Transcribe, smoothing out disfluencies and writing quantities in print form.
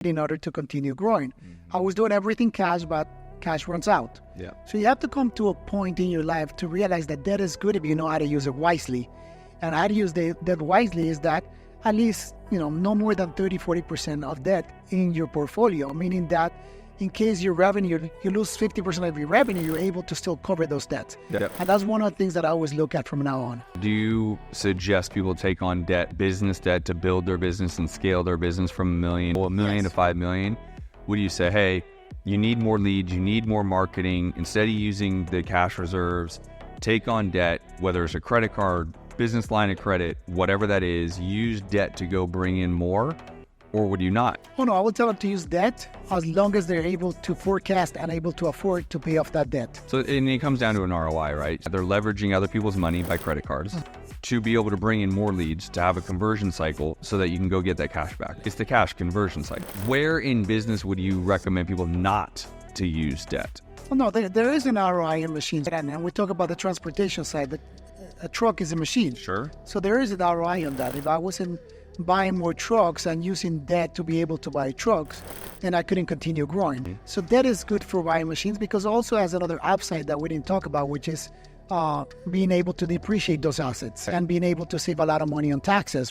in order to continue growing. I was doing everything cash, but cash runs out. Yeah. So you have to come to a point in your life to realize that debt is good if you know how to use it wisely. And how to use debt wisely is that at least, no more than 30-40% of debt in your portfolio, meaning that in case your revenue, you lose 50% of your revenue, you're able to still cover those debts. Yep. And that's one of the things that I always look at from now on. Do you suggest people take on debt, business debt, to build their business and scale their business from $1 million to 5 million? Would you say, hey, you need more leads, you need more marketing, instead of using the cash reserves, take on debt, whether it's a credit card, business line of credit, whatever that is, use debt to go bring in more? Or would you not? Oh no, I would tell them to use debt as long as they're able to forecast and able to afford to pay off that debt. So and it comes down to an ROI, right? They're leveraging other people's money by credit cards to be able to bring in more leads, to have a conversion cycle so that you can go get that cash back. It's the cash conversion cycle. Where in business would you recommend people not to use debt? Well, no, there is an ROI in machines. And we talk about the transportation side. A truck is a machine. Sure. So there is an ROI on that. If I wasn't buying more trucks and using debt to be able to buy trucks, then I couldn't continue growing. So debt is good for buying machines because also has another upside that we didn't talk about, which is being able to depreciate those assets and being able to save a lot of money on taxes.